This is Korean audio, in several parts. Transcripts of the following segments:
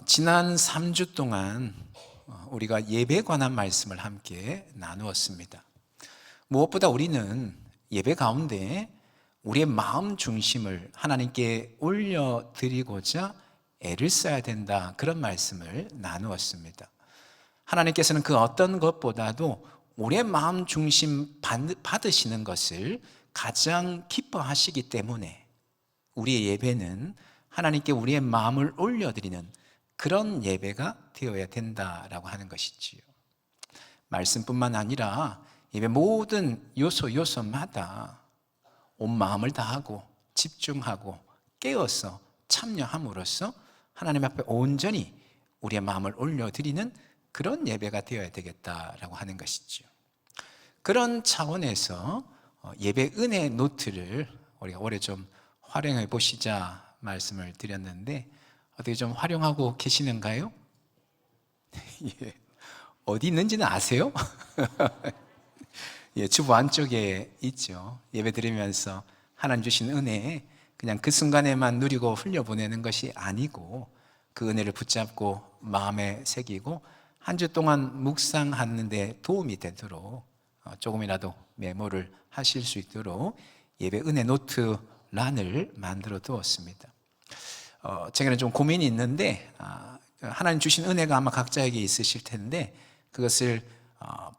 지난 3주 동안 우리가 예배에 관한 말씀을 함께 나누었습니다. 무엇보다 우리는 예배 가운데 우리의 마음 중심을 하나님께 올려드리고자 애를 써야 된다, 그런 말씀을 나누었습니다. 하나님께서는 그 어떤 것보다도 우리의 마음 중심 받으시는 것을 가장 기뻐하시기 때문에 우리의 예배는 하나님께 우리의 마음을 올려드리는 그런 예배가 되어야 된다라고 하는 것이지요. 말씀뿐만 아니라 예배 모든 요소마다 온 마음을 다하고 집중하고 깨어서 참여함으로써 하나님 앞에 온전히 우리의 마음을 올려드리는 그런 예배가 되어야 되겠다라고 하는 것이지요. 그런 차원에서 예배 은혜 노트를 우리가 올해 좀 활용해 보시자 말씀을 드렸는데, 어떻게 좀 활용하고 계시는가요? 예. 어디 있는지는 아세요? 예, 주보 안쪽에 있죠. 예배 드리면서 하나님 주신 은혜 그냥 그 순간에만 누리고 흘려보내는 것이 아니고, 그 은혜를 붙잡고 마음에 새기고 한 주 동안 묵상하는 데 도움이 되도록 조금이라도 메모를 하실 수 있도록 예배 은혜 노트 란을 만들어 두었습니다. 제게는 좀 고민이 있는데, 하나님 주신 은혜가 아마 각자에게 있으실 텐데, 그것을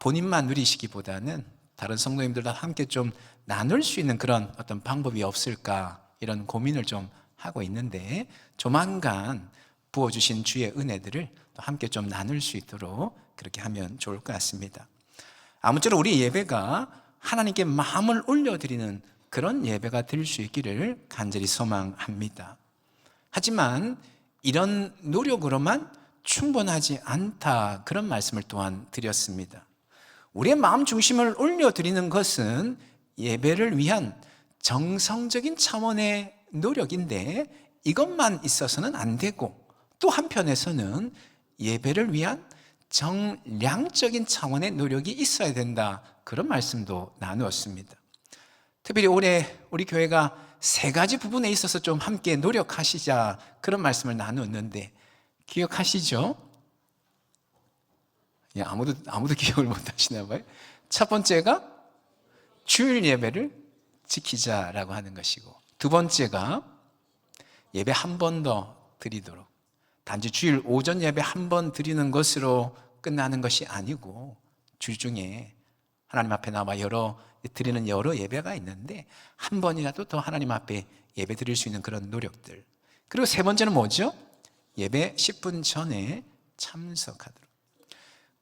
본인만 누리시기보다는 다른 성도님들과 함께 좀 나눌 수 있는 그런 어떤 방법이 없을까, 이런 고민을 좀 하고 있는데, 조만간 부어주신 주의 은혜들을 또 함께 좀 나눌 수 있도록 그렇게 하면 좋을 것 같습니다. 아무쪼록 우리 예배가 하나님께 마음을 올려드리는 그런 예배가 될 수 있기를 간절히 소망합니다. 하지만 이런 노력으로만 충분하지 않다, 그런 말씀을 또한 드렸습니다. 우리의 마음 중심을 올려드리는 것은 예배를 위한 정성적인 차원의 노력인데, 이것만 있어서는 안 되고, 또 한편에서는 예배를 위한 정량적인 차원의 노력이 있어야 된다, 그런 말씀도 나누었습니다. 특별히 올해 우리 교회가 세 가지 부분에 있어서 좀 함께 노력하시자, 그런 말씀을 나누었는데 기억하시죠? 예, 아무도 기억을 못 하시나 봐요. 첫 번째가 주일 예배를 지키자라고 하는 것이고, 두 번째가 예배 한 번 더 드리도록, 단지 주일 오전 예배 한 번 드리는 것으로 끝나는 것이 아니고, 주중에 하나님 앞에 나와 드리는 여러 예배가 있는데 한 번이라도 더 하나님 앞에 예배 드릴 수 있는 그런 노력들. 그리고 세 번째는 뭐죠? 예배 10분 전에 참석하도록.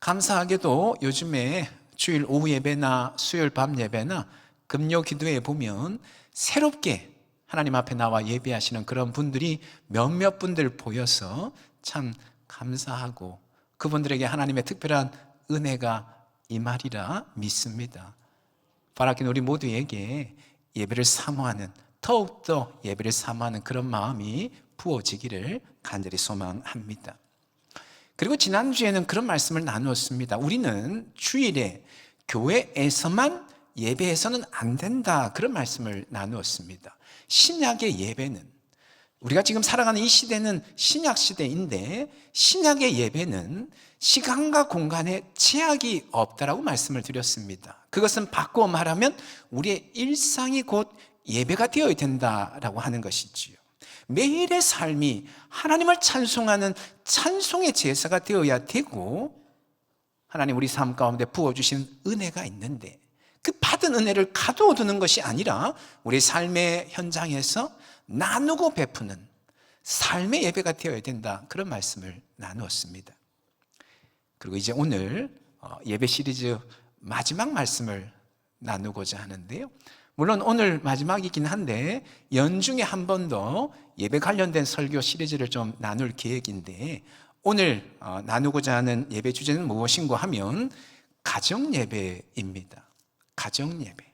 감사하게도 요즘에 주일 오후 예배나 수요일 밤 예배나 금요 기도에 보면 새롭게 하나님 앞에 나와 예배하시는 그런 분들이 몇몇 분들 보여서 참 감사하고, 그분들에게 하나님의 특별한 은혜가 임하리라 믿습니다. 바라긴 우리 모두에게 예배를 사모하는, 더욱더 예배를 사모하는 그런 마음이 부어지기를 간절히 소망합니다. 그리고 지난주에는 그런 말씀을 나누었습니다. 우리는 주일에 교회에서만 예배해서는 안 된다, 그런 말씀을 나누었습니다. 신약의 예배는, 우리가 지금 살아가는 이 시대는 신약 시대인데, 신약의 예배는 시간과 공간에 제약이 없다라고 말씀을 드렸습니다. 그것은 바꾸어 말하면 우리의 일상이 곧 예배가 되어야 된다라고 하는 것이지요. 매일의 삶이 하나님을 찬송하는 찬송의 제사가 되어야 되고, 하나님 우리 삶 가운데 부어주신 은혜가 있는데, 그 받은 은혜를 가둬두는 것이 아니라 우리 삶의 현장에서 나누고 베푸는 삶의 예배가 되어야 된다, 그런 말씀을 나누었습니다. 그리고 이제 오늘 예배 시리즈 마지막 말씀을 나누고자 하는데요, 물론 오늘 마지막이긴 한데 연중에 한 번 더 예배 관련된 설교 시리즈를 좀 나눌 계획인데, 오늘 나누고자 하는 예배 주제는 무엇인가 하면 가정예배입니다. 가정예배.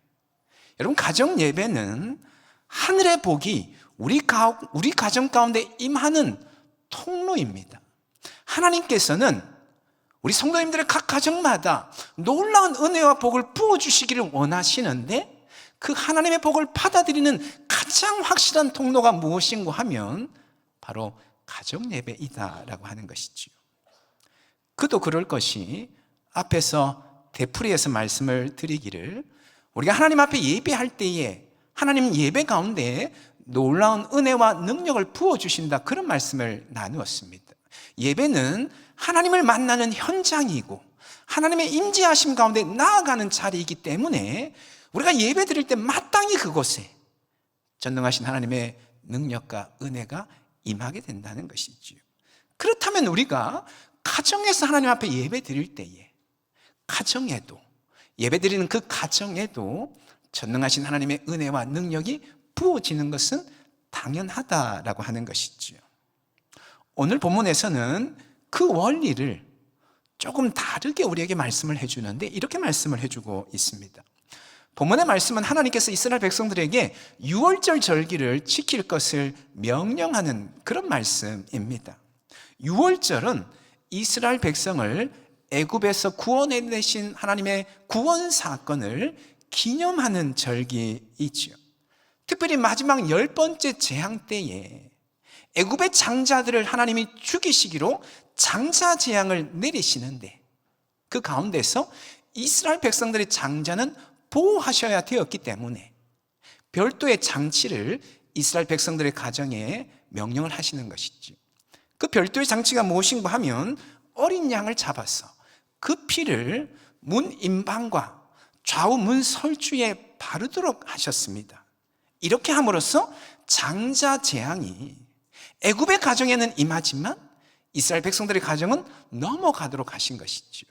여러분, 가정예배는 하늘의 복이 우리 가정 가운데 임하는 통로입니다. 하나님께서는 우리 성도님들의 각 가정마다 놀라운 은혜와 복을 부어주시기를 원하시는데, 그 하나님의 복을 받아들이는 가장 확실한 통로가 무엇인가 하면 바로 가정 예배이다라고 하는 것이지요. 그도 그럴 것이 앞에서 되풀이해서 말씀을 드리기를, 우리가 하나님 앞에 예배할 때에 하나님 예배 가운데 놀라운 은혜와 능력을 부어주신다, 그런 말씀을 나누었습니다. 예배는 하나님을 만나는 현장이고 하나님의 임재하심 가운데 나아가는 자리이기 때문에 우리가 예배 드릴 때 마땅히 그곳에 전능하신 하나님의 능력과 은혜가 임하게 된다는 것이지요. 그렇다면 우리가 가정에서 하나님 앞에 예배 드릴 때에, 가정에도, 예배 드리는 그 가정에도 전능하신 하나님의 은혜와 능력이 부어지는 것은 당연하다라고 하는 것이지요. 오늘 본문에서는 그 원리를 조금 다르게 우리에게 말씀을 해주는데, 이렇게 말씀을 해주고 있습니다. 본문의 말씀은 하나님께서 이스라엘 백성들에게 유월절 절기를 지킬 것을 명령하는 그런 말씀입니다. 유월절은 이스라엘 백성을 애굽에서 구원해내신 하나님의 구원 사건을 기념하는 절기이지요. 특별히 마지막 10번째 재앙 때에 애굽의 장자들을 하나님이 죽이시기로 장자 재앙을 내리시는데, 그 가운데서 이스라엘 백성들의 장자는 보호하셔야 되었기 때문에 별도의 장치를 이스라엘 백성들의 가정에 명령을 하시는 것이죠. 그 별도의 장치가 무엇인가 하면 어린 양을 잡아서 그 피를 문 임방과 좌우 문 설주에 바르도록 하셨습니다. 이렇게 함으로써 장자 재앙이 애굽의 가정에는 임하지만 이스라엘 백성들의 가정은 넘어가도록 하신 것이죠.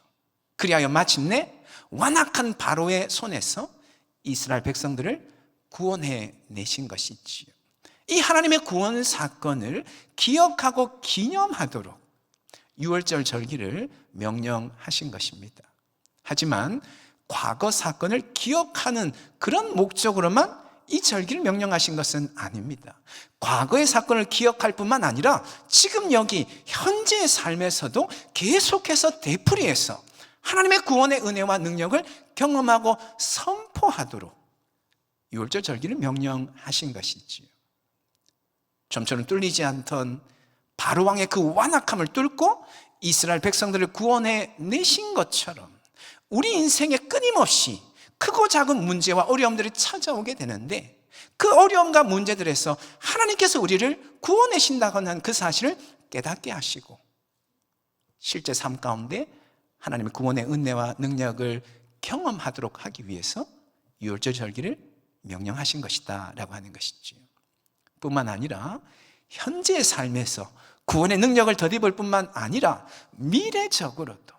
그리하여 마침내 완악한 바로의 손에서 이스라엘 백성들을 구원해 내신 것이지요. 이 하나님의 구원 사건을 기억하고 기념하도록 유월절 절기를 명령하신 것입니다. 하지만 과거 사건을 기억하는 그런 목적으로만 이 절기를 명령하신 것은 아닙니다. 과거의 사건을 기억할 뿐만 아니라 지금 여기 현재의 삶에서도 계속해서 되풀이해서 하나님의 구원의 은혜와 능력을 경험하고 선포하도록 유월절 절기를 명령하신 것이지요. 좀처럼 뚫리지 않던 바로왕의 그 완악함을 뚫고 이스라엘 백성들을 구원해 내신 것처럼 우리 인생에 끊임없이 크고 작은 문제와 어려움들이 찾아오게 되는데, 그 어려움과 문제들에서 하나님께서 우리를 구원하신다고 하는 그 사실을 깨닫게 하시고 실제 삶 가운데 하나님의 구원의 은혜와 능력을 경험하도록 하기 위해서 유월절 절기를 명령하신 것이다 라고 하는 것이지요. 뿐만 아니라 현재의 삶에서 구원의 능력을 덧입을 뿐만 아니라 미래적으로도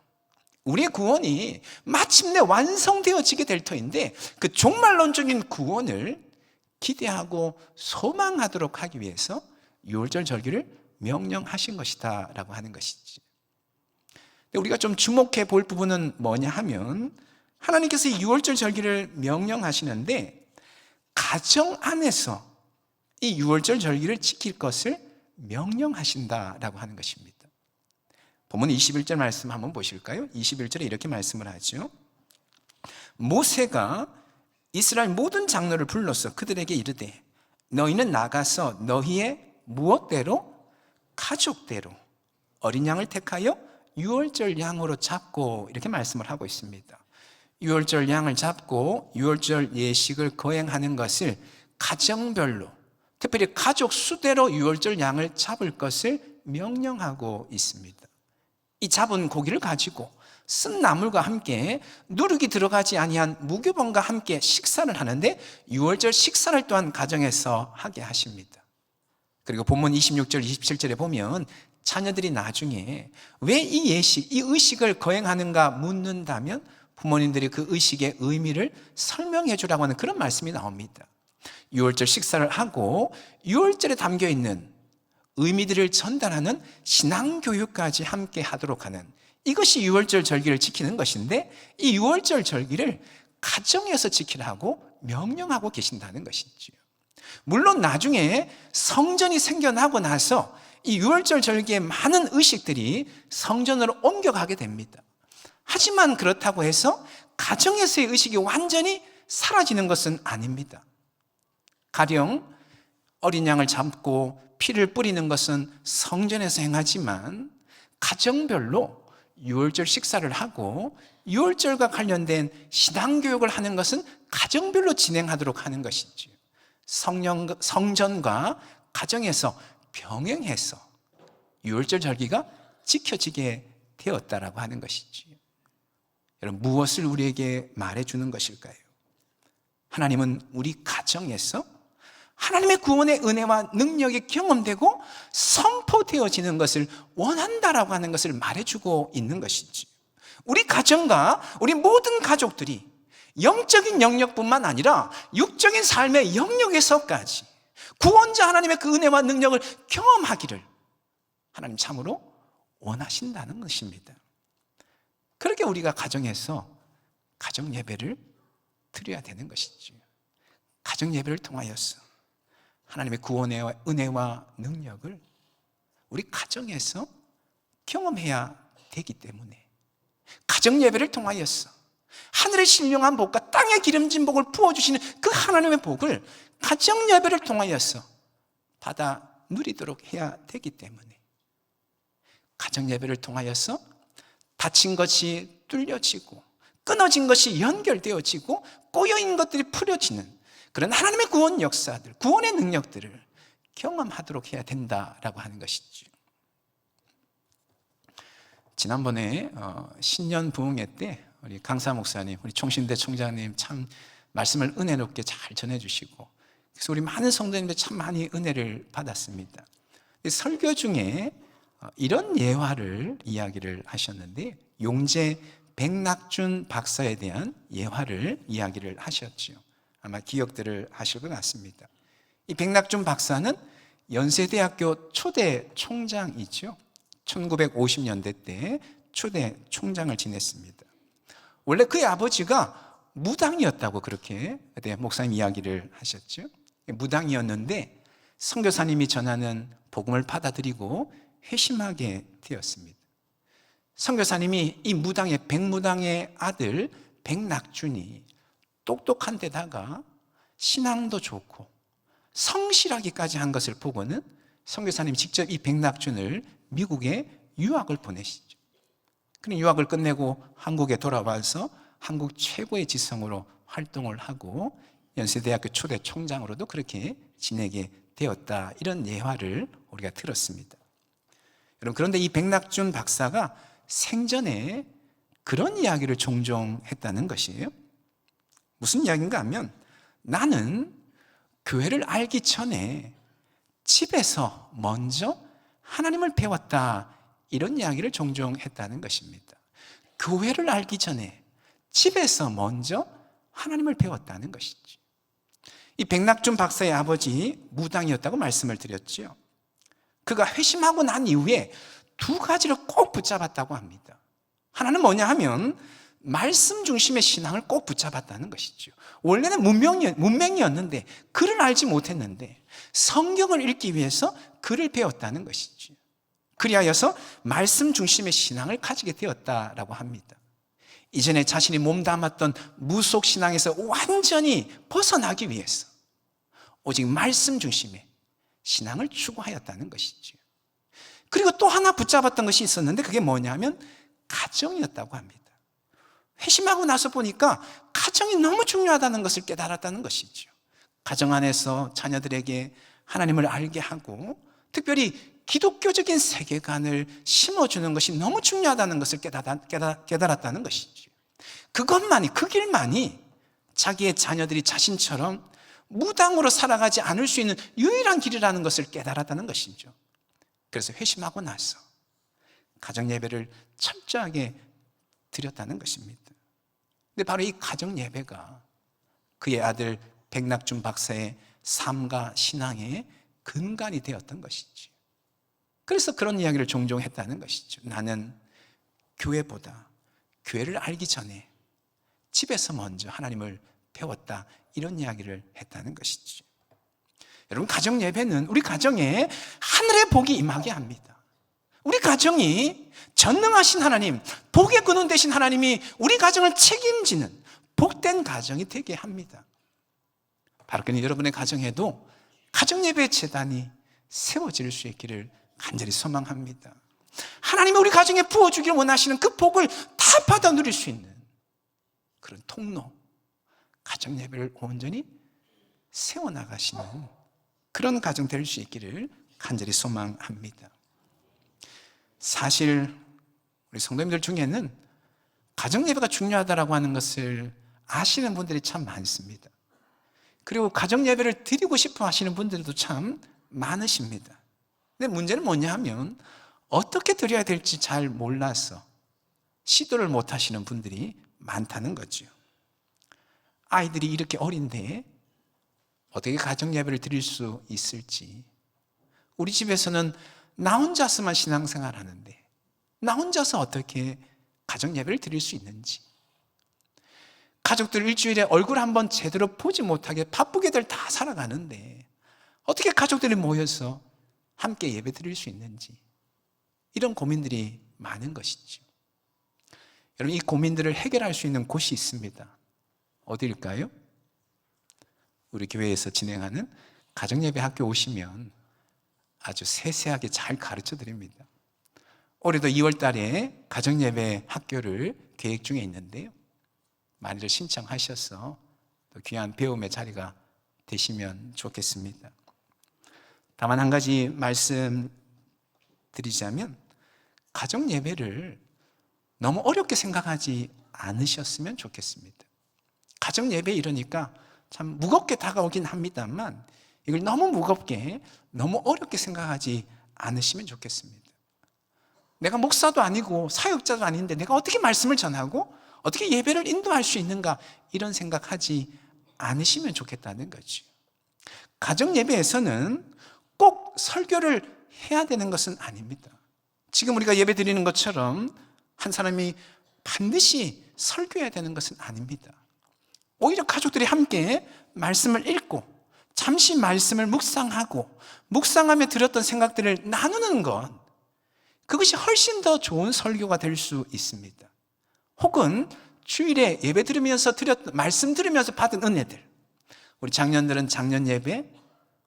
우리의 구원이 마침내 완성되어지게 될 터인데, 그 종말론적인 구원을 기대하고 소망하도록 하기 위해서 유월절 절기를 명령하신 것이다 라고 하는 것이지. 우리가 좀 주목해 볼 부분은 뭐냐 하면, 하나님께서 이 유월절 절기를 명령하시는데 가정 안에서 이 유월절 절기를 지킬 것을 명령하신다라고 하는 것입니다. 본문 21절 말씀 한번 보실까요? 21절에 이렇게 말씀을 하죠. 모세가 이스라엘 모든 장로를 불러서 그들에게 이르되 너희는 나가서 너희의 무엇대로? 가족대로 어린 양을 택하여 유월절 양으로 잡고, 이렇게 말씀을 하고 있습니다. 유월절 양을 잡고 유월절 예식을 거행하는 것을 가정별로, 특별히 가족 수대로 유월절 양을 잡을 것을 명령하고 있습니다. 이 잡은 고기를 가지고 쓴 나물과 함께 누룩이 들어가지 아니한 무교병과 함께 식사를 하는데, 유월절 식사를 또한 가정에서 하게 하십니다. 그리고 본문 26절 27절에 보면 자녀들이 나중에 왜 이 예식, 이 의식을 거행하는가 묻는다면 부모님들이 그 의식의 의미를 설명해 주라고 하는 그런 말씀이 나옵니다. 유월절 식사를 하고 유월절에 담겨있는 의미들을 전달하는 신앙교육까지 함께 하도록 하는, 이것이 유월절 절기를 지키는 것인데, 이 유월절 절기를 가정에서 지키라고 명령하고 계신다는 것이지요. 물론 나중에 성전이 생겨나고 나서 이 유월절 절기의 많은 의식들이 성전으로 옮겨가게 됩니다. 하지만 그렇다고 해서 가정에서의 의식이 완전히 사라지는 것은 아닙니다. 가령 어린 양을 잡고 피를 뿌리는 것은 성전에서 행하지만 가정별로 유월절 식사를 하고 유월절과 관련된 신앙교육을 하는 것은 가정별로 진행하도록 하는 것이지요. 성전과 가정에서 병행해서 유월절 절기가 지켜지게 되었다라고 하는 것이지요. 여러분, 무엇을 우리에게 말해주는 것일까요? 하나님은 우리 가정에서 하나님의 구원의 은혜와 능력이 경험되고 선포되어지는 것을 원한다라고 하는 것을 말해주고 있는 것이지. 우리 가정과 우리 모든 가족들이 영적인 영역뿐만 아니라 육적인 삶의 영역에서까지 구원자 하나님의 그 은혜와 능력을 경험하기를 하나님 참으로 원하신다는 것입니다. 그렇게 우리가 가정에서 가정 예배를 드려야 되는 것이죠. 가정 예배를 통하여서 하나님의 구원의 은혜와 능력을 우리 가정에서 경험해야 되기 때문에 가정 예배를 통하여서 하늘의 신령한 복과 땅의 기름진 복을 부어주시는 그 하나님의 복을 가정 예배를 통하여서 받아 누리도록 해야 되기 때문에 가정 예배를 통하여서 닫힌 것이 뚫려지고 끊어진 것이 연결되어지고 꼬여있는 것들이 풀어지는 그런 하나님의 구원 역사들, 구원의 능력들을 경험하도록 해야 된다라고 하는 것이죠. 지난번에 신년 부흥회 때 우리 강사 목사님, 우리 총신대 총장님 참 말씀을 은혜롭게 잘 전해주시고 그래서 우리 많은 성도님들 참 많이 은혜를 받았습니다. 설교 중에 이런 예화를 이야기를 하셨는데 용재 백낙준 박사에 대한 예화를 이야기를 하셨죠. 아마 기억들을 하실 것 같습니다. 이 백낙준 박사는 연세대학교 초대 총장이죠. 1950년대 때 초대 총장을 지냈습니다. 원래 그의 아버지가 무당이었다고 그렇게 목사님 이야기를 하셨죠. 무당이었는데 선교사님이 전하는 복음을 받아들이고 회심하게 되었습니다. 선교사님이 이 무당의 백무당의 아들 백낙준이 똑똑한 데다가 신앙도 좋고 성실하기까지 한 것을 보고는 선교사님이 직접 이 백낙준을 미국에 유학을 보내시죠. 그는 유학을 끝내고 한국에 돌아와서 한국 최고의 지성으로 활동을 하고 연세대학교 초대 총장으로도 그렇게 지내게 되었다. 이런 예화를 우리가 들었습니다. 여러분, 그런데 이 백낙준 박사가 생전에 그런 이야기를 종종 했다는 것이에요. 무슨 이야기인가 하면 나는 교회를 알기 전에 집에서 먼저 하나님을 배웠다. 이런 이야기를 종종 했다는 것입니다. 교회를 알기 전에 집에서 먼저 하나님을 배웠다는 것이죠. 이 백낙준 박사의 아버지 무당이었다고 말씀을 드렸죠. 그가 회심하고 난 이후에 두 가지를 꼭 붙잡았다고 합니다. 하나는 뭐냐 하면 말씀 중심의 신앙을 꼭 붙잡았다는 것이죠. 원래는 문맹이었는데 글을 알지 못했는데 성경을 읽기 위해서 글을 배웠다는 것이죠. 그리하여서 말씀 중심의 신앙을 가지게 되었다라고 합니다. 이전에 자신이 몸담았던 무속 신앙에서 완전히 벗어나기 위해서 오직 말씀 중심의 신앙을 추구하였다는 것이죠. 그리고 또 하나 붙잡았던 것이 있었는데 그게 뭐냐면 가정이었다고 합니다. 회심하고 나서 보니까 가정이 너무 중요하다는 것을 깨달았다는 것이죠. 가정 안에서 자녀들에게 하나님을 알게 하고 특별히 기독교적인 세계관을 심어주는 것이 너무 중요하다는 것을 깨달았다는 것이죠. 그것만이, 그 길만이 자기의 자녀들이 자신처럼 무당으로 살아가지 않을 수 있는 유일한 길이라는 것을 깨달았다는 것이죠. 그래서 회심하고 나서 가정 예배를 철저하게 드렸다는 것입니다. 근데 바로 이 가정 예배가 그의 아들 백낙준 박사의 삶과 신앙의 근간이 되었던 것이죠. 그래서 그런 이야기를 종종 했다는 것이죠. 나는 교회보다 교회를 알기 전에 집에서 먼저 하나님을 배웠다. 이런 이야기를 했다는 것이죠. 여러분, 가정 예배는 우리 가정에 하늘의 복이 임하게 합니다. 우리 가정이 전능하신 하나님, 복의 근원 되신 하나님이 우리 가정을 책임지는 복된 가정이 되게 합니다. 바로 그는 여러분의 가정에도 가정 예배 재단이 세워질 수 있기를 간절히 소망합니다. 하나님이 우리 가정에 부어주기를 원하시는 그 복을 다 받아 누릴 수 있는 그런 통로, 가정 예배를 온전히 세워나가시는 그런 가정 될 수 있기를 간절히 소망합니다. 사실 우리 성도님들 중에는 가정 예배가 중요하다고 하는 것을 아시는 분들이 참 많습니다. 그리고 가정 예배를 드리고 싶어 하시는 분들도 참 많으십니다. 근데 문제는 뭐냐 하면 어떻게 드려야 될지 잘 몰라서 시도를 못 하시는 분들이 많다는 거죠. 아이들이 이렇게 어린데 어떻게 가정 예배를 드릴 수 있을지, 우리 집에서는 나 혼자서만 신앙생활 하는데 나 혼자서 어떻게 가정 예배를 드릴 수 있는지, 가족들 일주일에 얼굴 한번 제대로 보지 못하게 바쁘게들 다 살아가는데 어떻게 가족들이 모여서 함께 예배 드릴 수 있는지, 이런 고민들이 많은 것이죠. 여러분, 이 고민들을 해결할 수 있는 곳이 있습니다. 어디일까요? 우리 교회에서 진행하는 가정예배 학교 오시면 아주 세세하게 잘 가르쳐 드립니다. 올해도 2월 달에 가정예배 학교를 계획 중에 있는데요, 많이들 신청하셔서 또 귀한 배움의 자리가 되시면 좋겠습니다. 다만 한 가지 말씀드리자면, 가정예배를 너무 어렵게 생각하지 않으셨으면 좋겠습니다. 가정예배 이러니까 참 무겁게 다가오긴 합니다만 이걸 너무 무겁게, 너무 어렵게 생각하지 않으시면 좋겠습니다. 내가 목사도 아니고 사역자도 아닌데 내가 어떻게 말씀을 전하고 어떻게 예배를 인도할 수 있는가, 이런 생각하지 않으시면 좋겠다는 거죠. 가정예배에서는 꼭 설교를 해야 되는 것은 아닙니다. 지금 우리가 예배 드리는 것처럼 한 사람이 반드시 설교해야 되는 것은 아닙니다. 오히려 가족들이 함께 말씀을 읽고 잠시 말씀을 묵상하고 묵상하며 들었던 생각들을 나누는 것, 그것이 훨씬 더 좋은 설교가 될 수 있습니다. 혹은 주일에 예배 들으면서 말씀 들으면서 받은 은혜들, 우리 장년들은 장년 예배,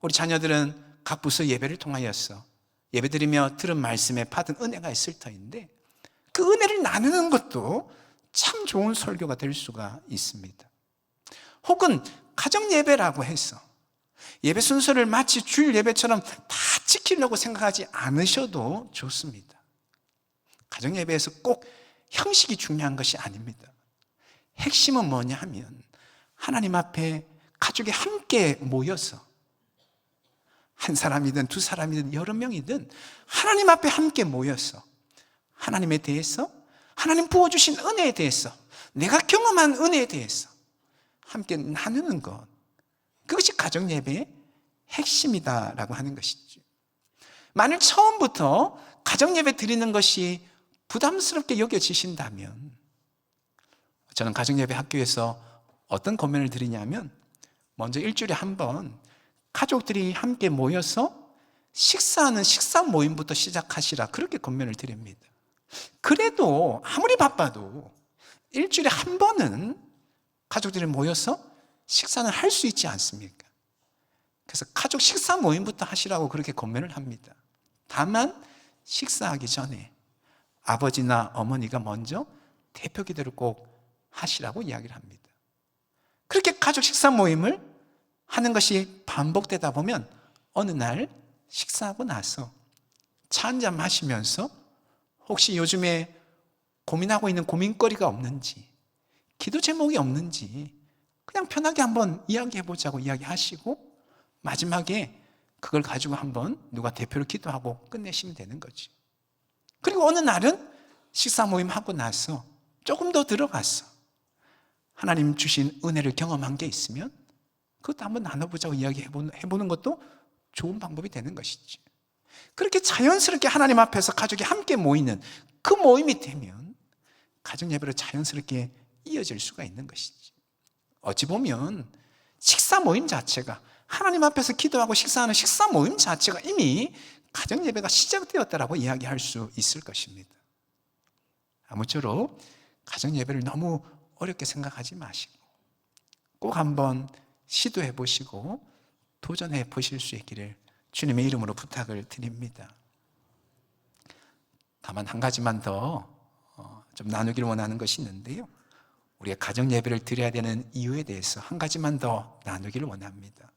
우리 자녀들은 각 부서 예배를 통하여서 예배 드리며 들은 말씀에 받은 은혜가 있을 터인데, 그 은혜를 나누는 것도 참 좋은 설교가 될 수가 있습니다. 혹은 가정 예배라고 해서 예배 순서를 마치 주일 예배처럼 다 지키려고 생각하지 않으셔도 좋습니다. 가정 예배에서 꼭 형식이 중요한 것이 아닙니다. 핵심은 뭐냐 하면 하나님 앞에 가족이 함께 모여서, 한 사람이든 두 사람이든 여러 명이든 하나님 앞에 함께 모여서 하나님에 대해서, 하나님 부어주신 은혜에 대해서, 내가 경험한 은혜에 대해서 함께 나누는 것, 그것이 가정 예배의 핵심이다라고 하는 것이죠. 만일 처음부터 가정 예배 드리는 것이 부담스럽게 여겨지신다면, 저는 가정 예배 학교에서 어떤 권면을 드리냐면, 먼저 일주일에 한 번 가족들이 함께 모여서 식사하는 식사 모임부터 시작하시라, 그렇게 권면을 드립니다. 그래도 아무리 바빠도 일주일에 한 번은 가족들이 모여서 식사는 할 수 있지 않습니까? 그래서 가족 식사 모임부터 하시라고 그렇게 권면을 합니다. 다만 식사하기 전에 아버지나 어머니가 먼저 대표 기도를 꼭 하시라고 이야기를 합니다. 그렇게 가족 식사 모임을 하는 것이 반복되다 보면 어느 날 식사하고 나서 차 한잔 마시면서 혹시 요즘에 고민하고 있는 고민거리가 없는지, 기도 제목이 없는지 그냥 편하게 한번 이야기해보자고 이야기하시고 마지막에 그걸 가지고 한번 누가 대표로 기도하고 끝내시면 되는 거지. 그리고 어느 날은 식사 모임 하고 나서 조금 더 들어가서 하나님 주신 은혜를 경험한 게 있으면 그것도 한번 나눠보자고 이야기해보는 것도 좋은 방법이 되는 것이지. 그렇게 자연스럽게 하나님 앞에서 가족이 함께 모이는 그 모임이 되면 가정 예배로 자연스럽게 이어질 수가 있는 것이지. 어찌 보면 식사 모임 자체가, 하나님 앞에서 기도하고 식사하는 식사 모임 자체가 이미 가정 예배가 시작되었다라고 이야기할 수 있을 것입니다. 아무쪼록 가정 예배를 너무 어렵게 생각하지 마시고 꼭 한번 시도해 보시고 도전해 보실 수 있기를 주님의 이름으로 부탁을 드립니다. 다만 한 가지만 더 좀 나누기를 원하는 것이 있는데요, 우리가 가정 예배를 드려야 되는 이유에 대해서 한 가지만 더 나누기를 원합니다.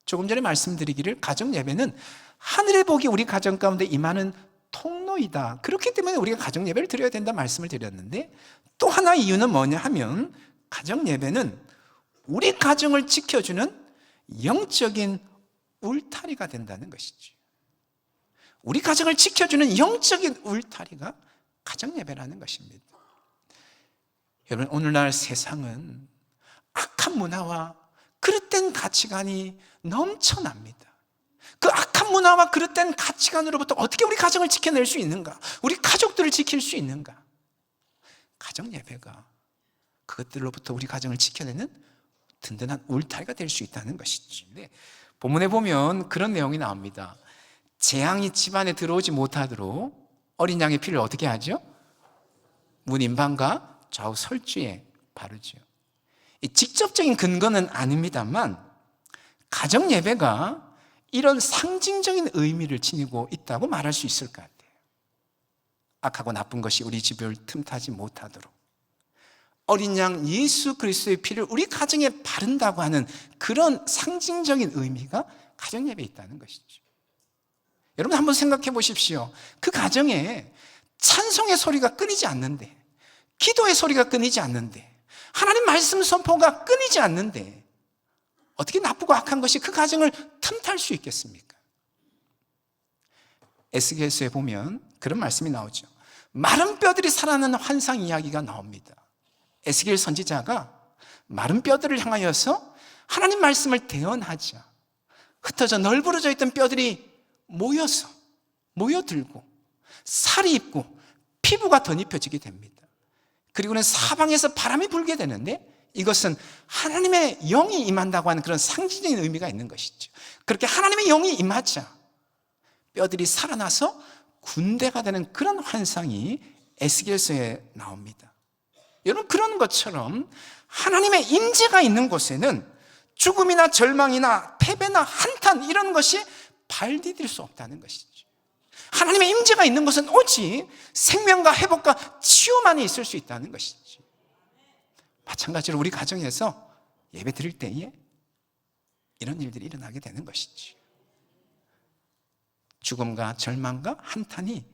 조금 전에 말씀드리기를 가정 예배는 하늘의 복이 우리 가정 가운데 임하는 통로이다, 그렇기 때문에 우리가 가정 예배를 드려야 된다 말씀을 드렸는데, 또 하나 이유는 뭐냐 하면 가정 예배는 우리 가정을 지켜주는 영적인 울타리가 된다는 것이죠. 우리 가정을 지켜주는 영적인 울타리가 가정 예배라는 것입니다. 여러분, 오늘날 세상은 악한 문화와 그릇된 가치관이 넘쳐납니다. 그 악한 문화와 그릇된 가치관으로부터 어떻게 우리 가정을 지켜낼 수 있는가? 우리 가족들을 지킬 수 있는가? 가정 예배가 그것들로부터 우리 가정을 지켜내는 든든한 울타리가 될 수 있다는 것이죠. 본문에 보면 그런 내용이 나옵니다. 재앙이 집안에 들어오지 못하도록 어린 양의 피를 어떻게 하죠? 문 임방과 좌우 설주에 바르죠. 직접적인 근거는 아닙니다만 가정 예배가 이런 상징적인 의미를 지니고 있다고 말할 수 있을 것 같아요. 악하고 나쁜 것이 우리 집을 틈타지 못하도록 어린 양 예수 그리스도의 피를 우리 가정에 바른다고 하는 그런 상징적인 의미가 가정 예배에 있다는 것이죠. 여러분, 한번 생각해 보십시오. 그 가정에 찬송의 소리가 끊이지 않는데, 기도의 소리가 끊이지 않는데, 하나님 말씀 선포가 끊이지 않는데 어떻게 나쁘고 악한 것이 그 가정을 틈탈 수 있겠습니까? 에스겔서에 보면 그런 말씀이 나오죠. 마른 뼈들이 살아나는 환상 이야기가 나옵니다. 에스겔 선지자가 마른 뼈들을 향하여서 하나님 말씀을 대언하자 흩어져 널브러져 있던 뼈들이 모여들고 살이 있고 피부가 덧입혀지게 됩니다. 그리고는 사방에서 바람이 불게 되는데, 이것은 하나님의 영이 임한다고 하는 그런 상징적인 의미가 있는 것이죠. 그렇게 하나님의 영이 임하자 뼈들이 살아나서 군대가 되는 그런 환상이 에스겔서에 나옵니다. 여러분, 그런 것처럼 하나님의 임재가 있는 곳에는 죽음이나 절망이나 패배나 한탄 이런 것이 발 디딜 수 없다는 것이죠. 하나님의 임재가 있는 것은 오직 생명과 회복과 치유만이 있을 수 있다는 것이죠. 마찬가지로 우리 가정에서 예배 드릴 때에 이런 일들이 일어나게 되는 것이죠. 죽음과 절망과 한탄이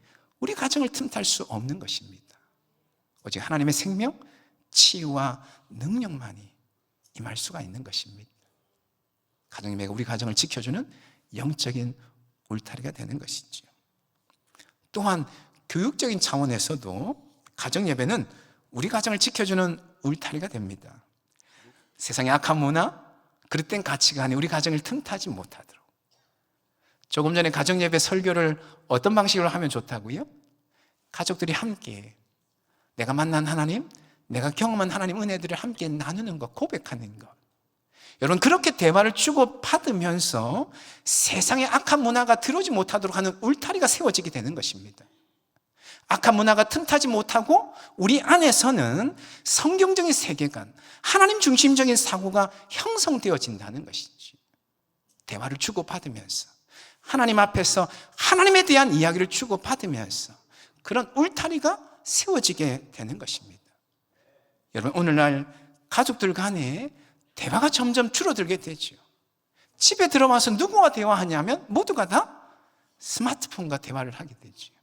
우리 가정을 틈탈 수 없는 것입니다. 오직 하나님의 생명, 치유와 능력만이 임할 수가 있는 것입니다. 가정 예배가 우리 가정을 지켜주는 영적인 울타리가 되는 것이죠. 또한 교육적인 차원에서도 가정 예배는 우리 가정을 지켜주는 울타리가 됩니다. 세상의 악한 문화, 그릇된 가치관이 우리 가정을 틈타지 못하도록. 조금 전에 가정 예배 설교를 어떤 방식으로 하면 좋다고요? 가족들이 함께 내가 만난 하나님, 내가 경험한 하나님 은혜들을 함께 나누는 것, 고백하는 것. 여러분, 그렇게 대화를 주고받으면서 세상의 악한 문화가 들어오지 못하도록 하는 울타리가 세워지게 되는 것입니다. 악한 문화가 틈타지 못하고 우리 안에서는 성경적인 세계관, 하나님 중심적인 사고가 형성되어진다는 것이지. 대화를 주고받으면서 하나님 앞에서 하나님에 대한 이야기를 주고받으면서 그런 울타리가 세워지게 되는 것입니다. 여러분, 오늘날 가족들 간에 대화가 점점 줄어들게 되죠. 집에 들어와서 누구와 대화하냐면 모두가 다 스마트폰과 대화를 하게 되죠.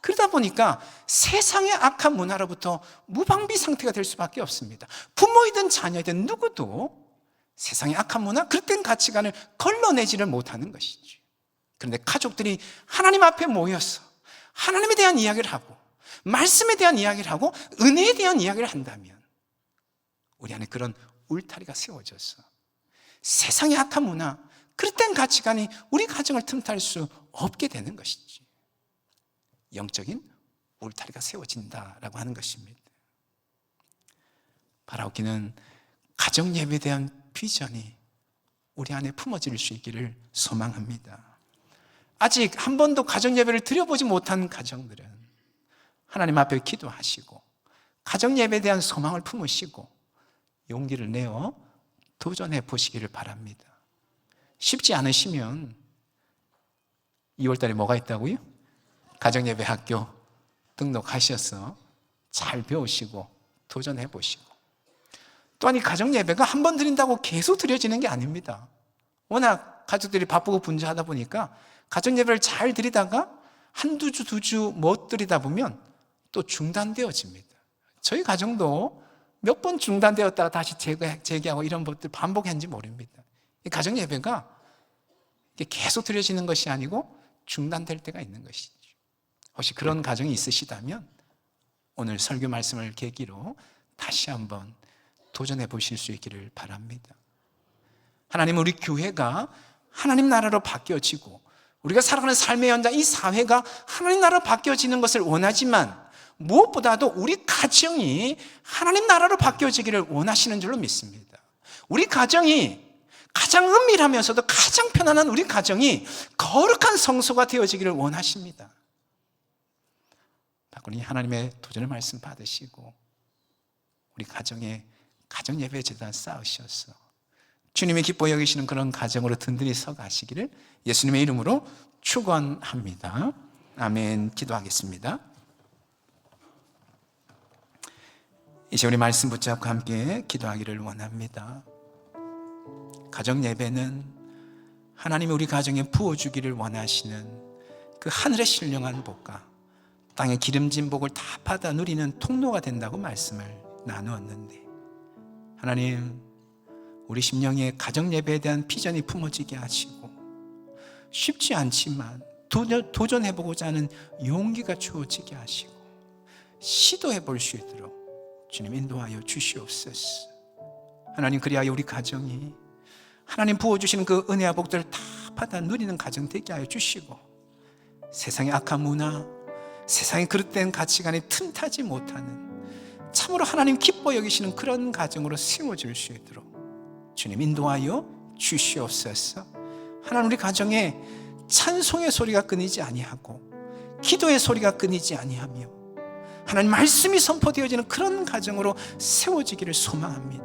그러다 보니까 세상의 악한 문화로부터 무방비 상태가 될 수밖에 없습니다. 부모이든 자녀이든 누구도 세상의 악한 문화, 그릇된 가치관을 걸러내지를 못하는 것이죠. 그런데 가족들이 하나님 앞에 모여서 하나님에 대한 이야기를 하고 말씀에 대한 이야기를 하고 은혜에 대한 이야기를 한다면 우리 안에 그런 울타리가 세워져서 세상의 악한 문화, 그릇된 가치관이 우리 가정을 틈탈 수 없게 되는 것이지. 영적인 울타리가 세워진다라고 하는 것입니다. 바라옵기는 가정 예배에 대한 비전이 우리 안에 품어질 수 있기를 소망합니다. 아직 한 번도 가정 예배를 드려보지 못한 가정들은 하나님 앞에 기도하시고 가정 예배에 대한 소망을 품으시고 용기를 내어 도전해 보시기를 바랍니다. 쉽지 않으시면 2월 달에 뭐가 있다고요? 가정예배 학교 등록하셔서 잘 배우시고 도전해 보시고, 또한 이 가정예배가 한 번 드린다고 계속 드려지는 게 아닙니다. 워낙 가족들이 바쁘고 분주하다 보니까 가정예배를 잘 드리다가 한두 주, 두 주 못 드리다 보면 또 중단되어집니다. 저희 가정도 몇 번 중단되었다가 다시 재개하고 이런 것들 반복했는지 모릅니다. 이 가정예배가 계속 드려지는 것이 아니고 중단될 때가 있는 것이죠. 혹시 그런 가정이 있으시다면 오늘 설교 말씀을 계기로 다시 한번 도전해 보실 수 있기를 바랍니다. 하나님, 우리 교회가 하나님 나라로 바뀌어지고 우리가 살아가는 삶의 현장, 이 사회가 하나님 나라로 바뀌어지는 것을 원하지만 무엇보다도 우리 가정이 하나님 나라로 바뀌어지기를 원하시는 줄로 믿습니다. 우리 가정이 가장 은밀하면서도 가장 편안한 우리 가정이 거룩한 성소가 되어지기를 원하십니다. 박군이 하나님의 도전의 말씀 받으시고 우리 가정에 가정 예배 제단 쌓으셔서 주님이 기뻐 여기시는 그런 가정으로 든든히 서 가시기를 예수님의 이름으로 축원합니다. 아멘. 기도하겠습니다. 이제 우리 말씀 붙잡고 함께 기도하기를 원합니다. 가정 예배는 하나님이 우리 가정에 부어주기를 원하시는 그 하늘의 신령한 복과 땅의 기름진 복을 다 받아 누리는 통로가 된다고 말씀을 나누었는데, 하나님, 우리 심령의 가정 예배에 대한 비전이 품어지게 하시고 쉽지 않지만 도전해보고자 하는 용기가 주어지게 하시고 시도해볼 수 있도록 주님 인도하여 주시옵소서. 하나님, 그리하여 우리 가정이 하나님 부어주시는 그 은혜와 복들을 다 받아 누리는 가정 되게 하여 주시고 세상의 악한 문화, 세상의 그릇된 가치관에 틈타지 못하는 참으로 하나님 기뻐 여기시는 그런 가정으로 세워질 수 있도록 주님 인도하여 주시옵소서. 하나님, 우리 가정에 찬송의 소리가 끊이지 아니하고 기도의 소리가 끊이지 아니하며 하나님 말씀이 선포되어지는 그런 가정으로 세워지기를 소망합니다.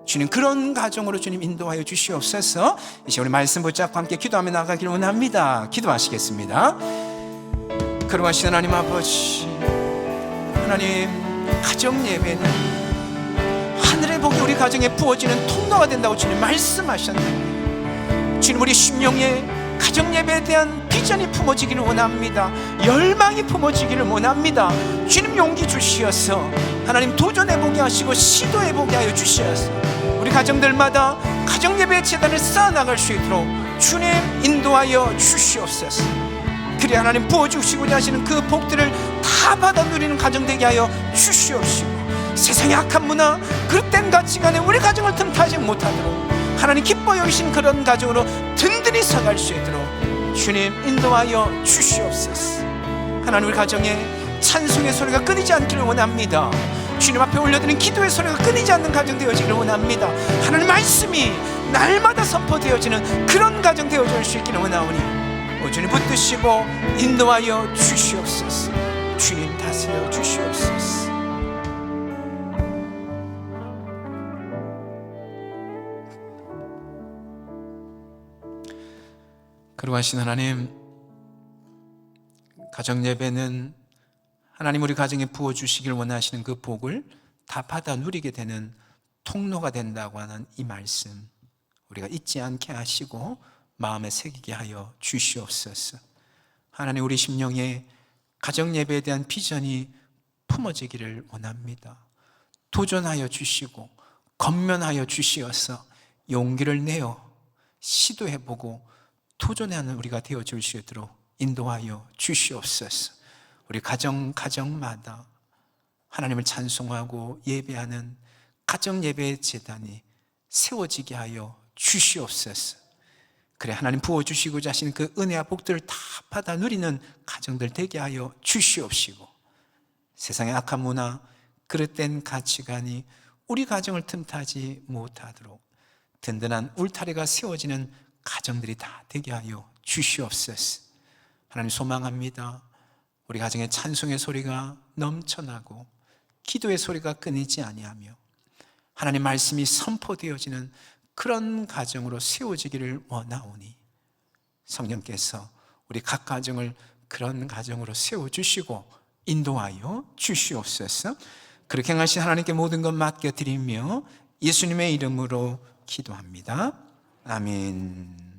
주님, 그런 가정으로 주님 인도하여 주시옵소서. 이제 우리 말씀 붙잡고 함께 기도하며 나가기를 원합니다. 기도하시겠습니다. 거룩하신 하나님 아버지, 하나님, 가정 예배는 하늘의 복이 우리 가정에 부어지는 통로가 된다고 주님 말씀하셨는데, 주님, 우리 심령의 가정 예배에 대한 비전이 품어지기를 원합니다. 열망이 품어지기를 원합니다. 주님, 용기 주시어서 하나님 도전해보게 하시고 시도해보게 하여 주시어서 우리 가정들마다 가정 예배의 재단을 쌓아나갈 수 있도록 주님 인도하여 주시옵소서. 그래 하나님 부어주시고자 하시는 그 복들을 다 받아 누리는 가정 되게 하여 주시옵시고 세상의 악한 문화, 그릇된 가치관에 우리 가정을 틈타지 못하도록 하나님 기뻐 여기신 그런 가정으로 든든히 서갈 수 있도록 주님 인도하여 주시옵소서. 하나님, 우리 가정에 찬송의 소리가 끊이지 않기를 원합니다. 주님 앞에 올려드린 기도의 소리가 끊이지 않는 가정 되어지기를 원합니다. 하나님 말씀이 날마다 선포되어지는 그런 가정 되어질 수 있기를 원하오니 주님 붙드시고 인도하여 주시옵소서. 주님 다스려 주시옵소서. 거룩하신 하나님, 가정 예배는 하나님 우리 가정에 부어주시길 원하시는 그 복을 다 받아 누리게 되는 통로가 된다고 하는 이 말씀 우리가 잊지 않게 하시고 마음에 새기게 하여 주시옵소서. 하나님, 우리 심령에 가정 예배에 대한 비전이 품어지기를 원합니다. 도전하여 주시고 권면하여 주시어서 용기를 내어 시도해보고 도전하는 우리가 되어줄 수 있도록 인도하여 주시옵소서. 우리 가정마다 하나님을 찬송하고 예배하는 가정 예배의 제단이 세워지게 하여 주시옵소서. 그래 하나님 부어주시고자 하시는 그 은혜와 복들을 다 받아 누리는 가정들 되게 하여 주시옵시고 세상의 악한 문화, 그릇된 가치관이 우리 가정을 틈타지 못하도록 든든한 울타리가 세워지는 가정들이 다 되게 하여 주시옵소서. 하나님 소망합니다. 우리 가정에 찬송의 소리가 넘쳐나고 기도의 소리가 끊이지 아니하며 하나님 말씀이 선포되어지는 그런 가정으로 세워지기를 원하오니 성령께서 우리 각 가정을 그런 가정으로 세워주시고 인도하여 주시옵소서. 그렇게 하신 하나님께 모든 것 맡겨드리며 예수님의 이름으로 기도합니다. 아멘.